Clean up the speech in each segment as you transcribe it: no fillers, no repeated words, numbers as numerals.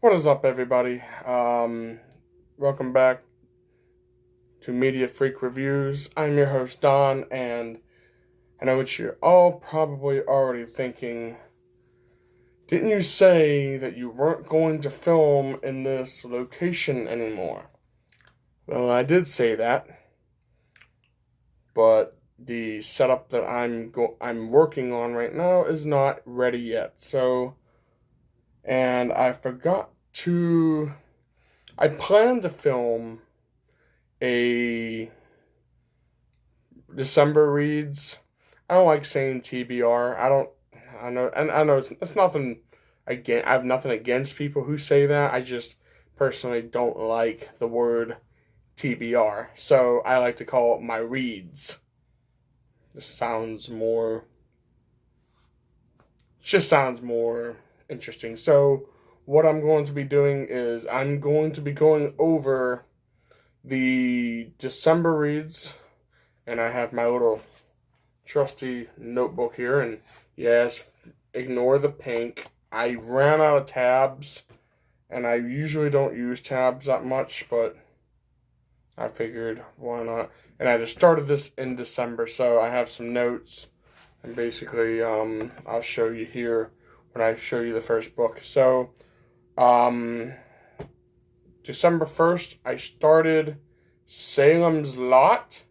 What is up, everybody? Welcome back to Media Freak Reviews. I'm your host, Don, and I know what you're all probably already thinking. Didn't you say that you weren't going to film in this location anymore? Well, I did say that, but the setup that I'm working on right now is not ready yet. And I forgot to. I plan to film a December reads. I don't like saying TBR. I know it's nothing again. I have nothing against people who say that. I just personally don't like the word TBR. So I like to call it my reads. This sounds more. It just sounds more interesting. So what I'm going to be doing is I'm going to be going over the December reads, and I have my little trusty notebook here, and yes, ignore the pink. I ran out of tabs, and I usually don't use tabs that much, but I figured why not. And I just started this in December, so I have some notes, and basically, I'll show you here when I show you the first book. So, December 1st, I started Salem's Lot.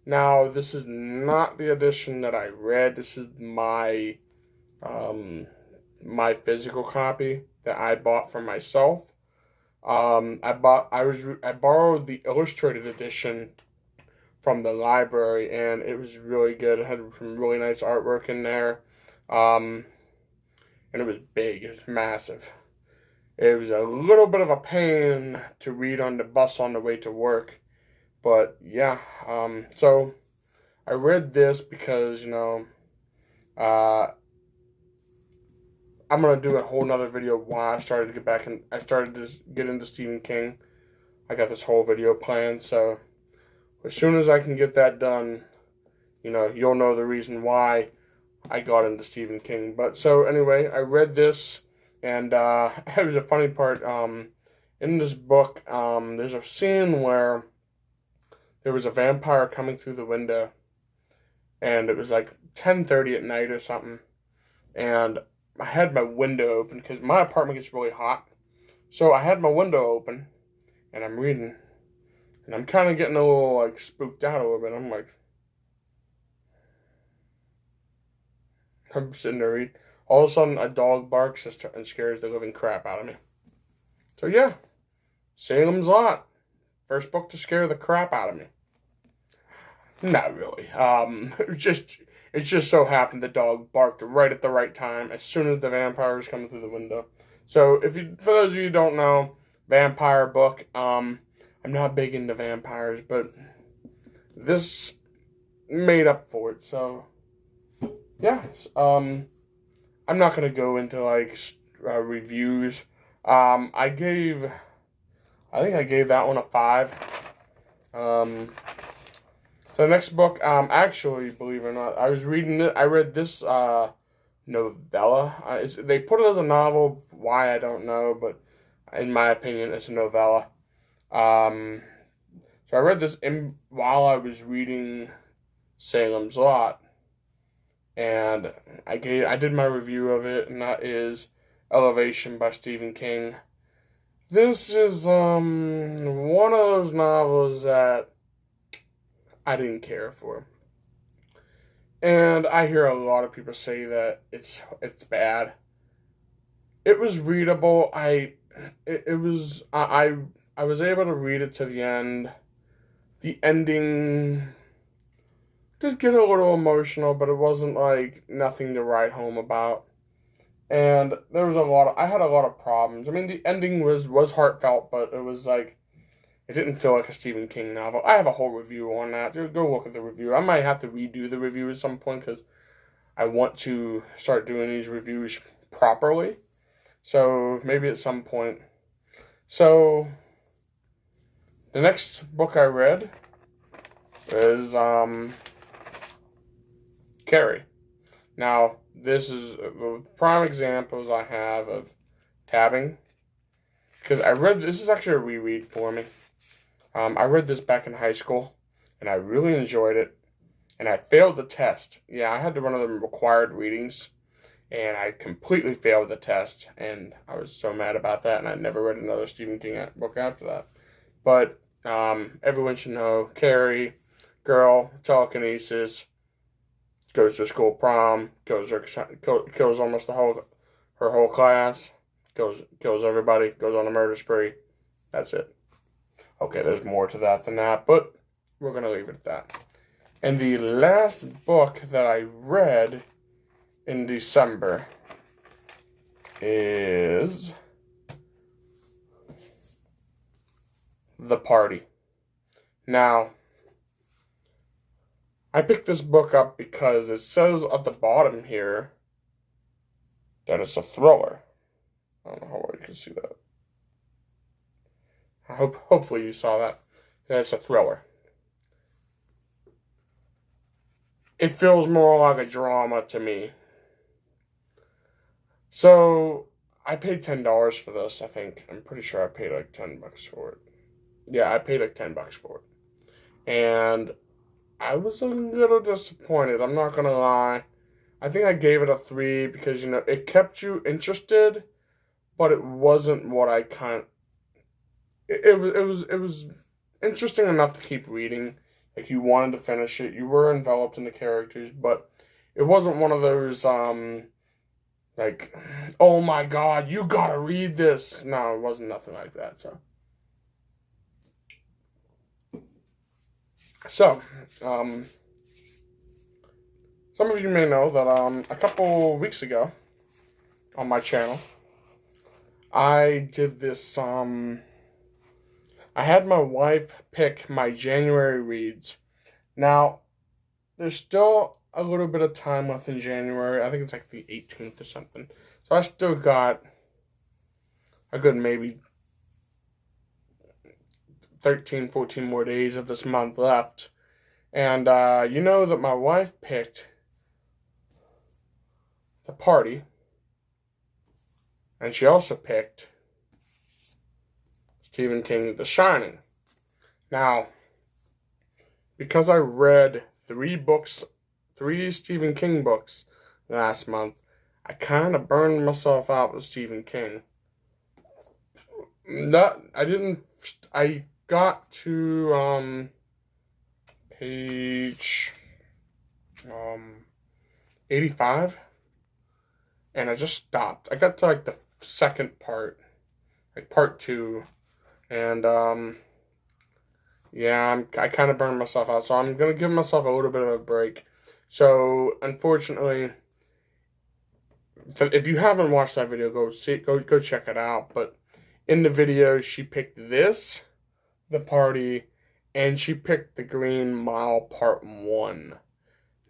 Now, this is not the edition that I read. This is my physical copy that I bought for myself. I borrowed the illustrated edition from the library, and it was really good. It had some really nice artwork in there, and it was big. It was massive. It was a little bit of a pain to read on the bus on the way to work, but yeah. So I read this because I'm gonna do a whole nother video why I started to get back and I started to get into Stephen King. I got this whole video planned, so as soon as I can get that done, you'll know the reason why I got into Stephen King. But so anyway, I read this, and it was a funny part. In this book, there's a scene where there was a vampire coming through the window, and it was like 10:30 at night or something, and I had my window open because my apartment gets really hot. So I had my window open, and I'm reading, and I'm kind of getting a little like spooked out a little bit. I'm sitting there reading. All of a sudden, a dog barks and scares the living crap out of me. So yeah, Salem's Lot, first book to scare the crap out of me. Not really. It just so happened the dog barked right at the right time as soon as the vampire was coming through the window. So for those of you who don't know, vampire book. I'm not big into vampires, but this made up for it. So yeah. I'm not gonna go into like reviews. I think I gave that one a 5. So the next book, actually, believe it or not, I was reading it. I read this novella. They put it as a novel. Why, I don't know, but in my opinion, it's a novella. So I read this while I was reading Salem's Lot, and I did my review of it, and that is Elevation by Stephen King. This is one of those novels that I didn't care for. And I hear a lot of people say that it's bad. It was readable. I was able to read it to the end. The ending did get a little emotional, but it wasn't like nothing to write home about. And there was I had a lot of problems. I mean, the ending was heartfelt, but it was like it didn't feel like a Stephen King novel. I have a whole review on that. Go look at the review. I might have to redo the review at some point because I want to start doing these reviews properly. So maybe at some point. So the next book I read is Carrie. Now this is the prime examples I have of tabbing. because I read, this is actually a reread for me. I read this back in high school, and I really enjoyed it, and I failed the test. Yeah, I had to run one of the required readings, and I completely failed the test, and I was so mad about that, and I never read another Stephen King book after that. But everyone should know, Carrie, girl, telekinesis, goes to school prom, kills almost her whole class, kills everybody, goes on a murder spree. That's it. Okay, there's more to that than that, but we're going to leave it at that. And the last book that I read in December is The Party. Now, I picked this book up because it says at the bottom here that it's a thriller. I don't know how well you can see that. Hopefully you saw that. It's a thriller. It feels more like a drama to me. So, I paid $10 for this, I think. I'm pretty sure I paid like $10 for it. Yeah, I paid like $10 for it. And I was a little disappointed, I'm not gonna lie. I think I gave it a 3 because, you know, it kept you interested, but it wasn't what I it was interesting enough to keep reading. Like, you wanted to finish it, you were enveloped in the characters, but it wasn't one of those, like, oh my god, you gotta read this. No, it wasn't nothing like that, so. So, some of you may know that, a couple weeks ago, on my channel, I did this, I had my wife pick my January reads. Now, there's still a little bit of time left in January. I think it's like the 18th or something. So I still got a good maybe 13, 14 more days of this month left. And you know that my wife picked The Party. And she also picked Stephen King's The Shining. Now, because I read 3 Stephen King books last month, I kind of burned myself out with Stephen King. I got to, page, 85, and I just stopped. I got to, like, the second part, like, part 2, and, yeah, I kind of burned myself out, so I'm going to give myself a little bit of a break. So, unfortunately, if you haven't watched that video, go check it out. But in the video, she picked this, The Party, and she picked The Green Mile Part 1.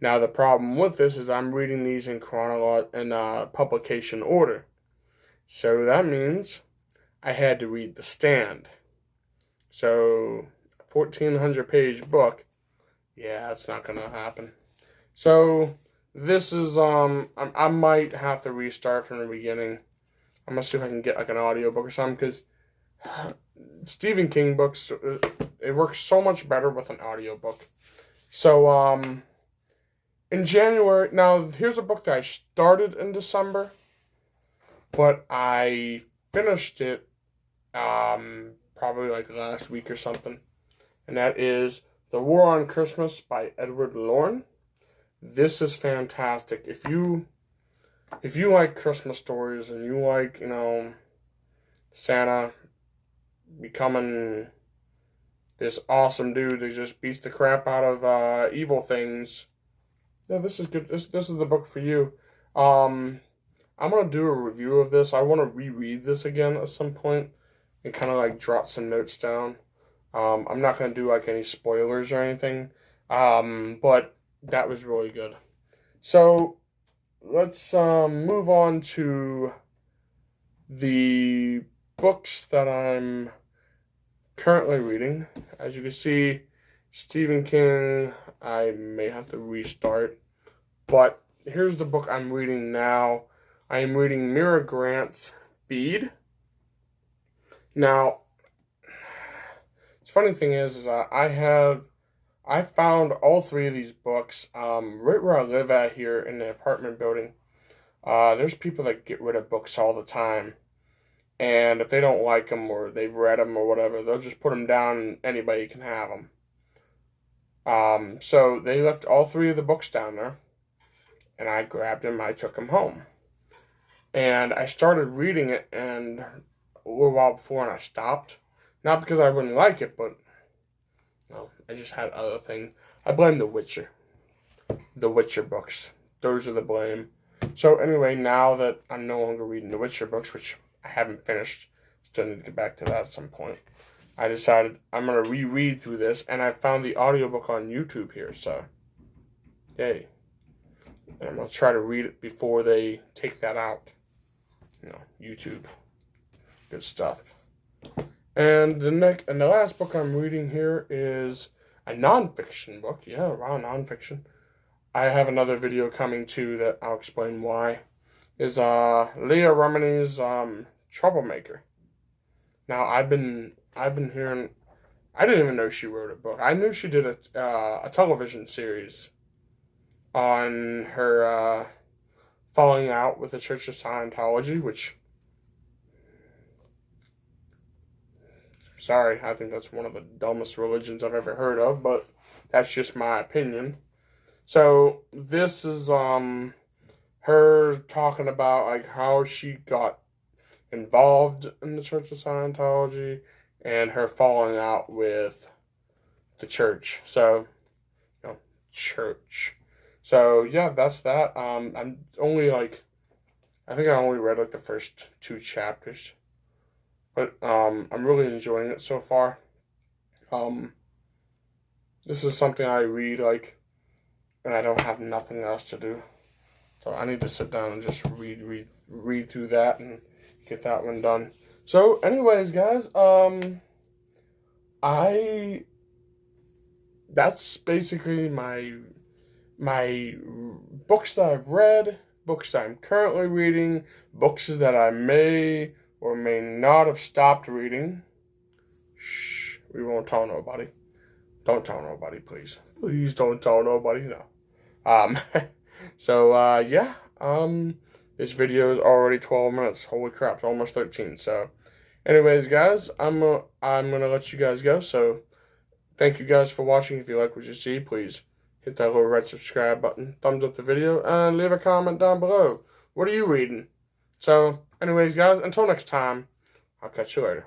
Now, the problem with this is I'm reading these in publication order. So that means I had to read The Stand. So, 1,400 page book, yeah, that's not gonna happen. So, this is, I might have to restart from the beginning. I'm gonna see if I can get, like, an audiobook or something, because Stephen King books, it works so much better with an audiobook. So, in January, now, here's a book that I started in December, but I finished it, probably, like, last week or something, and that is The War on Christmas by Edward Lorne. This is fantastic. If you like Christmas stories and you like, you know, Santa becoming this awesome dude that just beats the crap out of evil things, yeah, this is good. This is the book for you. I'm gonna do a review of this. I want to reread this again at some point and kind of like jot some notes down. I'm not gonna do like any spoilers or anything. But that was really good. So, let's move on to the books that I'm currently reading. As you can see, Stephen King, I may have to restart. But here's the book I'm reading now. I am reading Mira Grant's Feed. Now, the funny thing is I found all three of these books right where I live at here in the apartment building. There's people that get rid of books all the time, and if they don't like them or they've read them or whatever, they'll just put them down and anybody can have them. So they left all three of the books down there, and I grabbed them. I took them home, and I started reading it, and a little while before, and I stopped. Not because I wouldn't like it, but no, I just had other things. I blame The Witcher. The Witcher books. Those are the blame. So anyway, now that I'm no longer reading The Witcher books, which I haven't finished, still need to get back to that at some point, I decided I'm going to reread through this, and I found the audiobook on YouTube here, so yay. And I'm going to try to read it before they take that out. You know, YouTube. Good stuff. And the last book I'm reading here is a nonfiction book. Yeah, wow, nonfiction. I have another video coming too that I'll explain why. Is Leah Remini's Troublemaker. Now I've been hearing. I didn't even know she wrote a book. I knew she did a television series on her falling out with the Church of Scientology, which, sorry, I think that's one of the dumbest religions I've ever heard of, but that's just my opinion. So this is her talking about like how she got involved in the Church of Scientology and her falling out with the church. So, you know, church. So yeah, that's that. I'm only like, I think I only read like the first 2 chapters, but I'm really enjoying it so far. This is something I read like, and I don't have nothing else to do, so I need to sit down and just read through that and get that one done. So, anyways, guys, that's basically my books that I've read, books that I'm currently reading, books that I may or may not have stopped reading. Shh, we won't tell nobody. Don't tell nobody, please. Please don't tell nobody, no. So, yeah, this video is already 12 minutes. Holy crap, it's almost 13. So, anyways, guys, I'm gonna let you guys go. So, thank you guys for watching. If you like what you see, please hit that little red subscribe button, thumbs up the video, and leave a comment down below. What are you reading? So, anyways, guys, until next time, I'll catch you later.